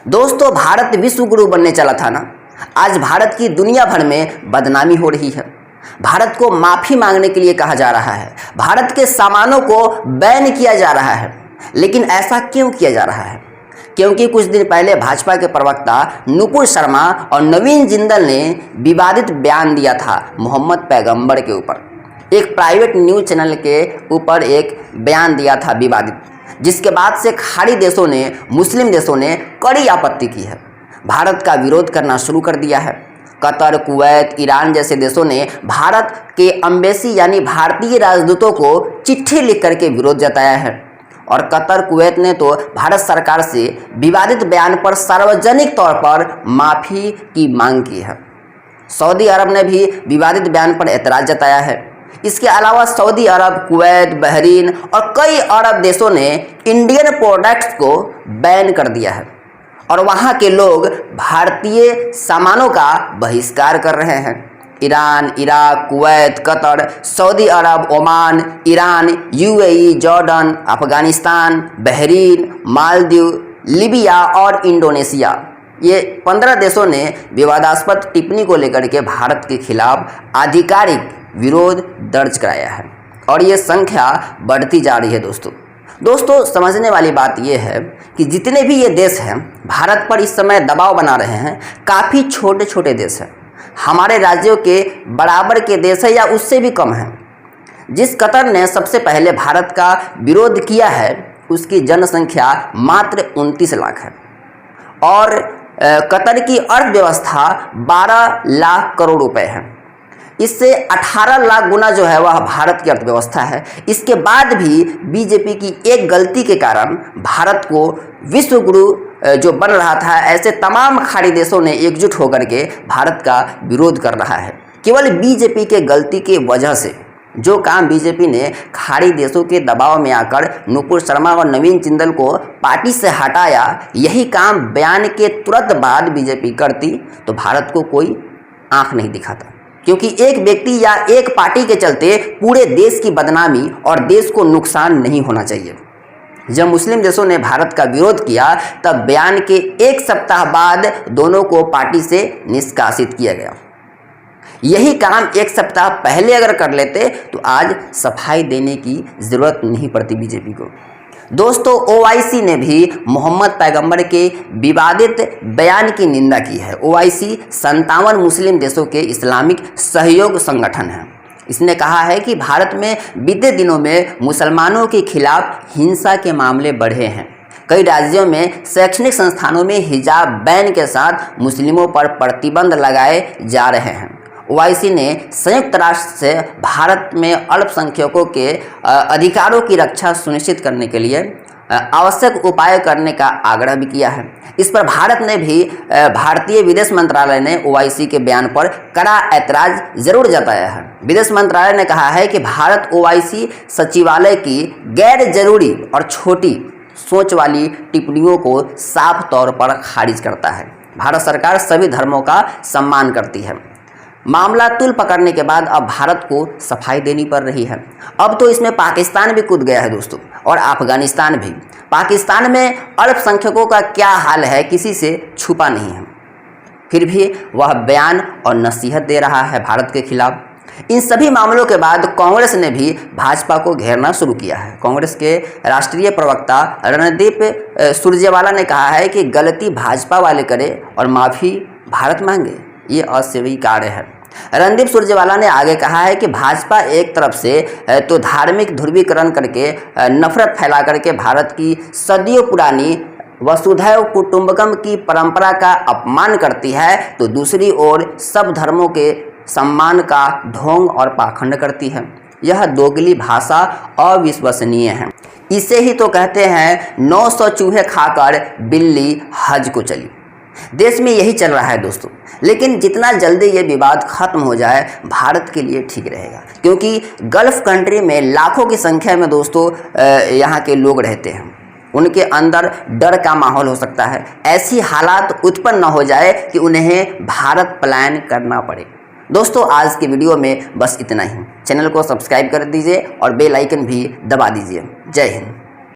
दोस्तों, भारत विश्व गुरु बनने चला था ना। आज भारत की दुनिया भर में बदनामी हो रही है। भारत को माफी मांगने के लिए कहा जा रहा है, भारत के सामानों को बैन किया जा रहा है। लेकिन ऐसा क्यों किया जा रहा है? क्योंकि कुछ दिन पहले भाजपा के प्रवक्ता नुपुर शर्मा और नवीन जिंदल ने विवादित बयान दिया था मोहम्मद पैगंबर के ऊपर। एक प्राइवेट न्यूज चैनल के ऊपर एक बयान दिया था विवादित, जिसके बाद से खाड़ी देशों ने, मुस्लिम देशों ने कड़ी आपत्ति की है, भारत का विरोध करना शुरू कर दिया है। कतर, कुवैत, ईरान जैसे देशों ने भारत के एम्बेसी यानी भारतीय राजदूतों को चिट्ठी लिख करके विरोध जताया है। और कतर, कुवैत ने तो भारत सरकार से विवादित बयान पर सार्वजनिक तौर पर माफ़ी की मांग की है। सऊदी अरब ने भी विवादित बयान पर एतराज़ जताया है। इसके अलावा सऊदी अरब, कुवैत, बहरीन और कई अरब देशों ने इंडियन प्रोडक्ट्स को बैन कर दिया है और वहाँ के लोग भारतीय सामानों का बहिष्कार कर रहे हैं। Iran, Iraq, Kuwait, Qatar, Saudi Arabia, Oman, Iran, UAE, Jordan, Afghanistan, Bahrain, Maldives, Libya और इंडोनेशिया, ये 15 देशों ने विवादास्पद टिप्पणी को लेकर के भारत के खिलाफ आधिकारिक विरोध दर्ज कराया है और ये संख्या बढ़ती जा रही है। दोस्तों, समझने वाली बात यह है कि जितने भी ये देश हैं भारत पर इस समय दबाव बना रहे हैं, काफ़ी छोटे छोटे देश हैं, हमारे राज्यों के बराबर के देश है या उससे भी कम है। जिस कतर ने सबसे पहले भारत का विरोध किया है उसकी जनसंख्या मात्र 29 लाख है और कतर की अर्थव्यवस्था 12 लाख करोड़ रुपए है। इससे 18 लाख गुना जो है वह भारत की अर्थव्यवस्था है। इसके बाद भी बीजेपी की एक गलती के कारण भारत को विश्व गुरु जो बन रहा था, ऐसे तमाम खाड़ी देशों ने एकजुट होकर के भारत का विरोध कर रहा है। केवल बीजेपी के गलती की वजह से जो काम बीजेपी ने खाड़ी देशों के दबाव में आकर नुपुर शर्मा और नवीन जिंदल को पार्टी से हटाया, यही काम बयान के तुरंत बाद बीजेपी करती तो भारत को कोई आंख नहीं दिखाता। क्योंकि एक व्यक्ति या एक पार्टी के चलते पूरे देश की बदनामी और देश को नुकसान नहीं होना चाहिए। जब मुस्लिम देशों ने भारत का विरोध किया तब बयान के एक सप्ताह बाद दोनों को पार्टी से निष्कासित किया गया। यही काम एक सप्ताह पहले अगर कर लेते तो आज सफाई देने की ज़रूरत नहीं पड़ती बीजेपी को। दोस्तों, ओआईसी ने भी मोहम्मद पैगंबर के विवादित बयान की निंदा की है। ओआईसी 57 मुस्लिम देशों के इस्लामिक सहयोग संगठन है। इसने कहा है कि भारत में बीते दिनों में मुसलमानों के खिलाफ हिंसा के मामले बढ़े हैं। कई राज्यों में शैक्षणिक संस्थानों में हिजाब बैन के साथ मुस्लिमों पर प्रतिबंध लगाए जा रहे हैं। ओआईसी ने संयुक्त राष्ट्र से भारत में अल्पसंख्यकों के अधिकारों की रक्षा सुनिश्चित करने के लिए आवश्यक उपाय करने का आग्रह भी किया है। इस पर भारत ने भी भारतीय विदेश मंत्रालय ने ओआईसी के बयान पर कड़ा ऐतराज जरूर जताया है। विदेश मंत्रालय ने कहा है कि भारत ओआईसी सचिवालय की गैर जरूरी और छोटी सोच वाली टिप्पणियों को साफ तौर पर खारिज करता है। भारत सरकार सभी धर्मों का सम्मान करती है। मामला तुल पकड़ने के बाद अब भारत को सफाई देनी पड़ रही है। अब तो इसमें पाकिस्तान भी कूद गया है दोस्तों, और अफगानिस्तान भी। पाकिस्तान में अल्पसंख्यकों का क्या हाल है किसी से छुपा नहीं है, फिर भी वह बयान और नसीहत दे रहा है भारत के खिलाफ। इन सभी मामलों के बाद कांग्रेस ने भी भाजपा को घेरना शुरू किया है। कांग्रेस के राष्ट्रीय प्रवक्ता रणदीप सुरजेवाला ने कहा है कि गलती भाजपा वाले करे और माफ़ी भारत मांगे, ये अस्वीकार्य है। रणदीप सुरजेवाला ने आगे कहा है कि भाजपा एक तरफ से तो धार्मिक ध्रुवीकरण करके नफरत फैला करके भारत की सदियों पुरानी वसुधैव कुटुंबकम की परंपरा का अपमान करती है, तो दूसरी ओर सब धर्मों के सम्मान का ढोंग और पाखंड करती है। यह दोगली भाषा अविश्वसनीय है। इसे ही तो कहते हैं 900 चूहे खाकर बिल्ली हज को चली। देश में यही चल रहा है दोस्तों, लेकिन जितना जल्दी ये विवाद खत्म हो जाए भारत के लिए ठीक रहेगा। क्योंकि गल्फ कंट्री में लाखों की संख्या में दोस्तों यहाँ के लोग रहते हैं, उनके अंदर डर का माहौल हो सकता है। ऐसी हालात उत्पन्न न हो जाए कि उन्हें भारत पलायन करना पड़े। दोस्तों, आज के वीडियो में बस इतना ही। चैनल को सब्सक्राइब कर दीजिए और बेल आइकन भी दबा दीजिए। जय हिंद।